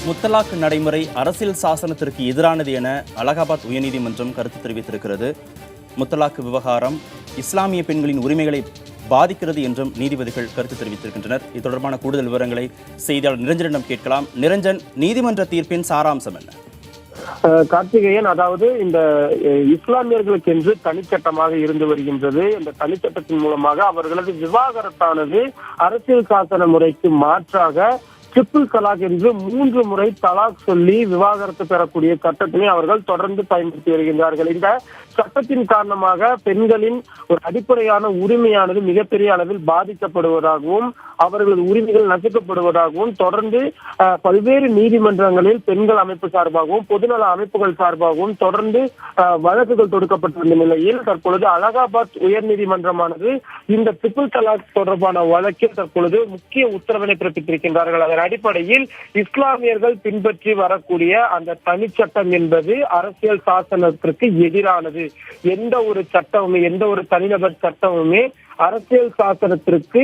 முத்தலாக் நடைமுறை அரசியல் சாசனத்திற்கு எதிரானது என அலகாபாத் உயர்நீதிமன்றம் கருத்து தெரிவித்திருக்கிறது. முத்தலாக் விவகாரம் இஸ்லாமிய பெண்களின் உரிமைகளை பாதிக்கிறது என்றும் நீதிபதிகள் கருத்து தெரிவித்திருக்கின்றனர். இது தொடர்பான கூடுதல் விவரங்களை செய்தியாளர் நிரஞ்சனிடம் கேட்கலாம். நிரஞ்சன், நீதிமன்ற தீர்ப்பின் சாராம்சம் என்ன? கார்த்திகேயன், அதாவது இந்த இஸ்லாமியர்களுக்கு என்று தனிச்சட்டமாக இருந்து வருகின்றது. இந்த தனிச்சட்டத்தின் மூலமாக அவர்களது விவாகரத்தானது அரசியல் சாசன முறைக்கு மாற்றாக ட்ரிபிள் தலாக் என்று 3 முறை தலாக் சொல்லி விவாகரத்து பெறக்கூடிய சட்டத்தினை அவர்கள் தொடர்ந்து பயன்படுத்தி வருகின்றார்கள். இந்த சட்டத்தின் காரணமாக பெண்களின் ஒரு அடிப்படையான உரிமையானது மிகப்பெரிய அளவில் பாதிக்கப்படுவதாகவும் அவர்களது உரிமைகள் நசுக்கப்படுவதாகவும் தொடர்ந்து பல்வேறு நீதிமன்றங்களில் பெண்கள் அமைப்பு சார்பாகவும் பொதுநல அமைப்புகள் சார்பாகவும் தொடர்ந்து வழக்குகள் தொடுக்கப்பட்டிருந்த நிலையில் தற்பொழுது அலகாபாத் உயர்நீதிமன்றமானது இந்த ட்ரிபிள் தலாக் தொடர்பான வழக்கில் தற்பொழுது முக்கிய உத்தரவினை பிறப்பித்திருக்கின்றார்கள். அதன் அடிப்படையில் இஸ்லாமியர்கள் பின்பற்றி வரக்கூடிய அந்த தனிச்சட்டம் என்பது அரசியல் சாசனத்திற்கு எதிரானது. எந்த ஒரு சட்டமுமே, எந்த ஒரு தனிநபர் சட்டமுமே அரசியல் சாசனத்திற்கு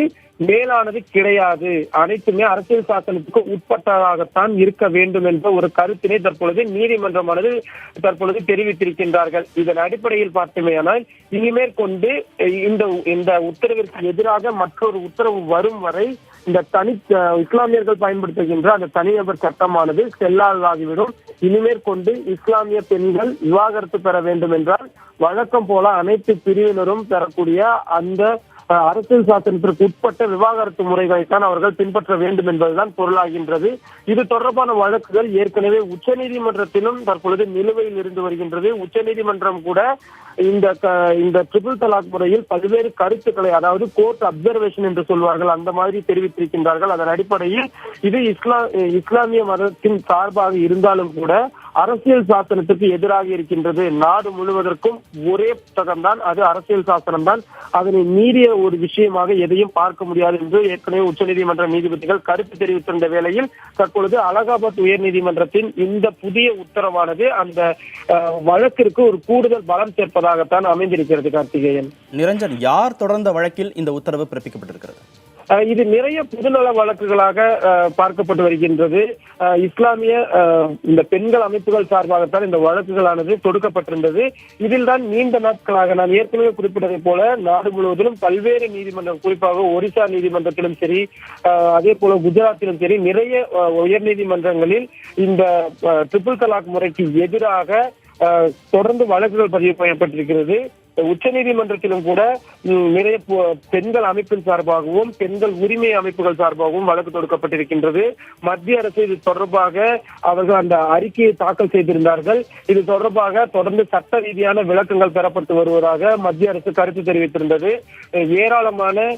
மேலானது கிடையாது. அனைத்துமே அரசியல் சாசனத்துக்கு உட்பட்டதாகத்தான் இருக்க வேண்டும் என்ற ஒரு கருத்தினை தற்பொழுது நீதிமன்றமானது தற்பொழுது தெரிவித்திருக்கின்றார்கள். இதன் அடிப்படையில் பார்த்தோமேயானால் இனிமேற்கொண்டு இந்த உத்தரவிற்கு எதிராக மற்றொரு உத்தரவு வரும் வரை இந்த இஸ்லாமியர்கள் பயன்படுத்துகின்ற அந்த தனிநபர் சட்டமானது செல்லாததாகிவிடும். இனிமேற்கொண்டு இஸ்லாமிய பெண்கள் விவாகரத்து பெற வேண்டும் என்றால் வழக்கம் போல அனைத்து பிரிவினரும் பெறக்கூடிய அந்த அரசியல் சாசனத்திற்கு உட்பட்ட விவாகரத்து முறைகளைத்தான் அவர்கள் பின்பற்ற வேண்டும் என்பதுதான் பொருளாகின்றது. இது தொடர்பான வழக்குகள் ஏற்கனவே உச்சநீதிமன்றத்திலும் தற்பொழுது நிலுவையில் இருந்து வருகின்றது. உச்சநீதிமன்றம் கூட இந்த ட்ரிபிள் தலாக் முறையில் பல்வேறு கருத்துக்களை, அதாவது கோர்ட் அப்சர்வேஷன் என்று சொல்வார்கள், அந்த மாதிரி தெரிவித்திருக்கின்றார்கள். அதன் அடிப்படையில் இது இஸ்லாமிய மதத்தின் சார்பாக இருந்தாலும் கூட அரசியல் சாசனத்திற்கு எதிராக இருக்கின்றது. நாடு முழுவதற்கும் ஒரே புத்தகம்தான், அது அரசியல் சாசனம் தான். அதனை மீறிய ஒரு விஷயமாக எதையும் பார்க்க முடியாது என்று ஏற்கனவே உச்சநீதிமன்ற நீதிபதிகள் கருத்து தெரிவித்திருந்த வேளையில் தற்பொழுது அலகாபாத் உயர்நீதிமன்றத்தின் இந்த புதிய உத்தரவானது அந்த வழக்கிற்கு ஒரு கூடுதல் பலம் சேர்ப்பதாகத்தான் அமைந்திருக்கிறது. கார்த்திகேயன், நிரஞ்சன், யார் தொடர்ந்த வழக்கில் இந்த உத்தரவு பிறப்பிக்கப்பட்டிருக்கிறது? இது நிறைய பொதுநல வழக்குகளாக பார்க்கப்பட்டு வருகின்றது. இஸ்லாமிய இந்த பெண்கள் அமைப்புகள் சார்பாகத்தான் இந்த வழக்குகளானது தொடுக்கப்பட்டிருந்தது. இதில் தான் நீண்ட நாட்களாக நான் ஏற்கனவே குறிப்பிட்டதை போல நாடு முழுவதிலும் பல்வேறு நீதிமன்றம், குறிப்பாக ஒரிசா நீதிமன்றத்திலும் சரி, அதே போல குஜராத்திலும் சரி, நிறைய உயர் நீதிமன்றங்களில் இந்த ட்ரிபிள் தலாக் முறைக்கு எதிராக தொடர்ந்து வழக்குகள் பதிவு செய்யப்பட்டிருக்கிறது. உச்ச நீதிமன்றத்திலும் கூட நிறைய பெண்கள் அமைப்பின் சார்பாகவும் பெண்கள் உரிமை அமைப்புகள் சார்பாகவும் வழக்கு தொடுக்கப்பட்டிருக்கின்றது. மத்திய அரசு இது தொடர்பாக அவர்கள் அந்த அறிக்கையை தாக்கல் செய்திருந்தார்கள். இது தொடர்பாக தொடர்ந்து சட்ட ரீதியான விளக்கங்கள் பெறப்பட்டு வருவதாக மத்திய அரசு கருத்து தெரிவித்திருந்தது. ஏராளமான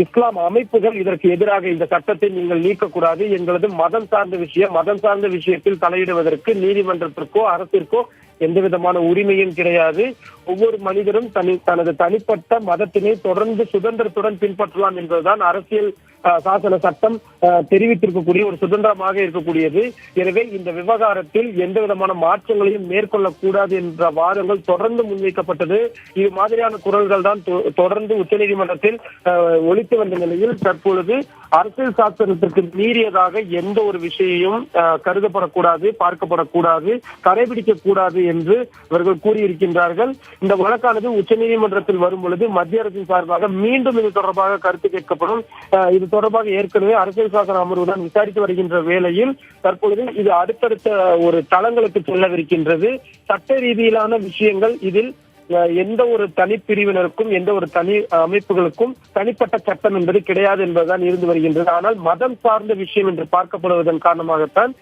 இஸ்லாம் அமைப்புகள் இதற்கு எதிராக இந்த சட்டத்தை நீங்கள் நீக்கக்கூடாது, எங்களது மதம் சார்ந்த விஷயம், மதம் சார்ந்த விஷயத்தில் தலையிடுவதற்கு நீதிமன்றத்திற்கோ அரசிற்கோ எந்த விதமான உரிமையும் கிடையாது. ஒவ்வொரு மனிதரும் தனது தனிப்பட்ட மதத்தினை தொடர்ந்து சுதந்திரத்துடன் பின்பற்றலாம் என்பதுதான் அரசியல் சாசன சட்டம் தெரிவித்திருக்கக்கூடிய ஒரு சுதந்திரமாக இருக்கக்கூடியது. எனவே இந்த விவகாரத்தில் எந்த விதமான மாற்றங்களையும் மேற்கொள்ளக்கூடாது என்ற வாதங்கள் தொடர்ந்து முன்வைக்கப்பட்டது. இது மாதிரியான குரல்கள் தான் தொடர்ந்து உச்சநீதிமன்றத்தில் ஒலித்து வந்த நிலையில் தற்பொழுது அரசியல் சாசனத்திற்கு மீறியதாக எந்த ஒரு விஷயமும் கருதப்படக்கூடாது, பார்க்கப்படக்கூடாது, கடைபிடிக்க கூடாது என்று இவர்கள் கூறியிருக்கின்றார்கள். இந்த வழக்கானது உச்சநீதிமன்றத்தில் வரும் பொழுது மத்திய அரசின் சார்பாக மீண்டும் இது தொடர்பாக கருத்து கேட்கப்படும். இது தொடர்பாக ஏற்கனவே அரசியல் சாசன அமர்வுடன் விசாரித்து வருகின்ற வேளையில் தற்பொழுது இது அடுத்தடுத்த ஒரு தளங்களுக்கு செல்லவிருக்கின்றது. சட்ட ரீதியிலான விஷயங்கள் இதில் எந்த ஒரு தனிப்பிரிவினருக்கும் எந்த ஒரு தனி அமைப்புகளுக்கும் தனிப்பட்ட சட்டம் என்பது கிடையாது என்பதுதான் இருந்து வருகின்றது. ஆனால் மதம் சார்ந்த விஷயம் என்று பார்க்கப்படுவதன் காரணமாகத்தான்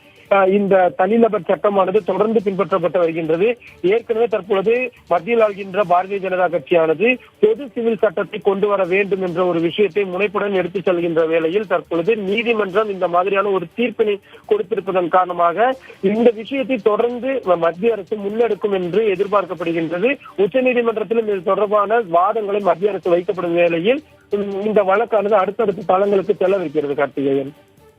இந்த தனிநபர் சட்டமானது தொடர்ந்து பின்பற்றப்பட்டு வருகின்றது. ஏற்கனவே தற்பொழுது மத்தியில் ஆள்கின்ற பாரதிய ஜனதா கட்சியானது பொது சிவில் சட்டத்தை கொண்டு வர வேண்டும் என்ற ஒரு விஷயத்தை முனைப்புடன் எடுத்துச் செல்கின்ற வேளையில் தற்பொழுது நீதிமன்றம் இந்த மாதிரியான ஒரு தீர்ப்பினை கொடுத்திருப்பதன் காரணமாக இந்த விஷயத்தை தொடர்ந்து மத்திய அரசு முன்னெடுக்கும் என்று எதிர்பார்க்கப்படுகின்றது. உச்சநீதிமன்றத்திலும் இது தொடர்பான வாதங்களை மத்திய அரசு வைக்கப்படும் வேளையில் இந்த வழக்கானது அடுத்தடுத்த தளங்களுக்கு செல்லவிருக்கிறது. கார்த்திகேயன்,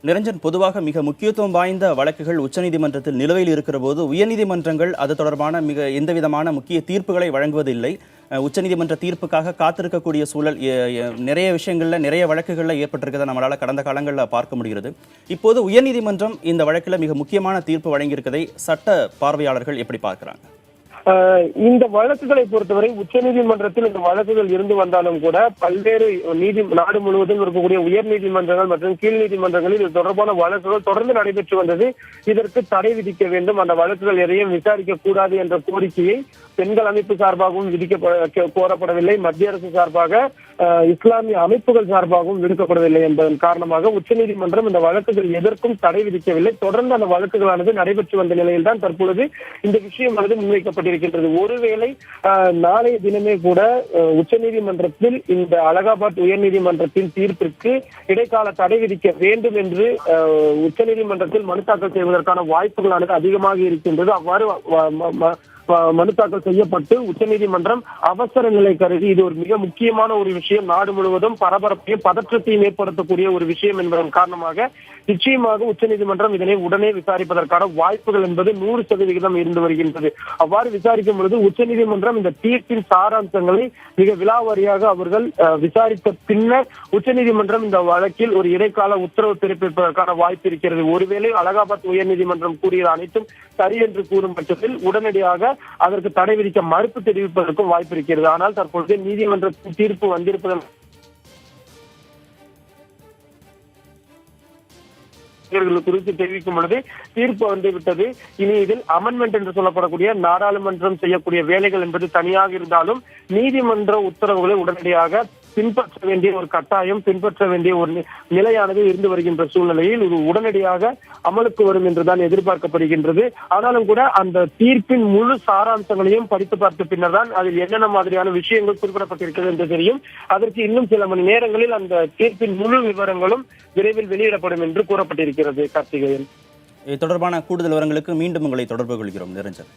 நிரஞ்சன், பொதுவாக மிக முக்கியத்துவம் வாய்ந்த வழக்குகள் உச்சநீதிமன்றத்தில் நிலுவையில் இருக்கிற போது உயர்நீதிமன்றங்கள் அது தொடர்பான எந்தவிதமான முக்கிய தீர்ப்புகளை வழங்குவதில்லை. உச்சநீதிமன்ற தீர்ப்புக்காக காத்திருக்கக்கூடிய சூழல் நிறைய விஷயங்கள்ல நிறைய வழக்குகள்ல ஏற்பட்டிருக்கதை நம்மளால கடந்த காலங்களில் பார்க்க முடிகிறது. இப்போது உயர்நீதிமன்றம் இந்த வழக்கில் மிக முக்கியமான தீர்ப்பு வழங்கியிருக்கதை சட்ட பார்வையாளர்கள் எப்படி பார்க்கிறாங்க? இந்த வழக்குகளை பொறுத்தவரை உச்சநீதிமன்றத்தில் இந்த வழக்குகள் இருந்து வந்தாலும் கூட பல்வேறு நாடு முழுவதும் இருக்கக்கூடிய உயர் நீதிமன்றங்கள் மற்றும் கீழ் நீதிமன்றங்களில் இது தொடர்பான வழக்குகள் தொடர்ந்து நடைபெற்று வந்தது. இதற்கு தடை விதிக்க வேண்டும், அந்த வழக்குகள் எதையும் விசாரிக்க கூடாது என்ற கோரிக்கையை பெண்கள் அமைப்பு சார்பாகவும் கோரப்படவில்லை, மத்திய அரசு சார்பாக இஸ்லாமிய அமைப்புகள் சார்பாகவும் விடுக்கப்படவில்லை என்பதன் காரணமாக உச்சநீதிமன்றம் இந்த வழக்குகள் எதற்கும் தடை விதிக்கவில்லை. தொடர்ந்து அந்த வழக்குகளானது நடைபெற்று வந்த நிலையில் தான் தற்பொழுது இந்த விஷயமானது முன்வைக்கப்பட்டிருக்கின்றது. ஒருவேளை நாளைய தினமே கூட உச்சநீதிமன்றத்தில் இந்த அலகாபாத் உயர்நீதிமன்றத்தின் தீர்ப்பிற்கு இடைக்கால தடை விதிக்க வேண்டும் என்று உச்சநீதிமன்றத்தில் மனு தாக்கல் செய்வதற்கான வாய்ப்புகளானது அதிகமாக இருக்கின்றது. அவ்வாறு மனு தாக்கல் செய்யப்பட்டு உச்சநீதிமன்றம் அவசர நிலை கருதி, இது ஒரு மிக முக்கியமான ஒரு விஷயம், நாடு முழுவதும் பரபரப்பையும் பதற்றத்தையும் ஏற்படுத்தக்கூடிய ஒரு விஷயம் என்பதன் காரணமாக நிச்சயமாக உச்சநீதிமன்றம் இதனை உடனே விசாரிப்பதற்கான வாய்ப்புகள் என்பது 100% இருந்து வருகின்றது. அவ்வாறு விசாரிக்கும் பொழுது உச்சநீதிமன்றம் இந்த தீர்ப்பின் சாராம்சங்களை மிக விலாவாரியாக அவர்கள் விசாரித்த பின்னர் உச்சநீதிமன்றம் இந்த வழக்கில் ஒரு இடைக்கால உத்தரவு பிறப்பிப்பதற்கான வாய்ப்பு இருக்கிறது. ஒருவேளை அலகாபாத் உயர்நீதிமன்றம் கூறிய அனைத்தும் சரி என்று கூறும் பட்சத்தில் உடனடியாக அதற்கு தடை விதிக்க மறுப்பு தெரிவிப்பதற்கும் வாய்ப்பு இருக்கிறது. ஆனால் தற்பொழுது நீதிமன்றத்தின் தீர்ப்பு வந்திருப்பதன் குறித்து தெரிவிக்கும் பொழுது தீர்ப்பு வந்துவிட்டது. இனி இதில் அமெண்ட்மெண்ட் என்று சொல்லப்படக்கூடிய நாடாளுமன்றம் செய்யக்கூடிய வேலைகள் என்பது தனியாக இருந்தாலும் நீதிமன்ற உத்தரவுகளை உடனடியாக பின்பற்ற வேண்டிய ஒரு கட்டாயம், பின்பற்ற வேண்டிய ஒரு நிலையானது இருந்து வருகின்ற சூழ்நிலையில் இது உடனடியாக அமலுக்கு வரும் என்றுதான் எதிர்பார்க்கப்படுகின்றது. ஆனாலும் கூட அந்த தீர்ப்பின் முழு சாராம்சங்களையும் படித்து பார்த்த பின்னர் தான் அதில் என்னென்ன மாதிரியான விஷயங்கள் குறிப்பிடப்பட்டிருக்கிறது என்று தெரியும். அதற்கு இன்னும் சில மணி நேரங்களில் அந்த தீர்ப்பின் முழு விவரங்களும் விரைவில் வெளியிடப்படும் என்று கூறப்பட்டிருக்கிறது. கார்த்திகேயன், இது தொடர்பான கூடுதல் விவரங்களுக்கு மீண்டும் உங்களை தொடர்பு கொள்கிறோம். நிரஞ்சன்.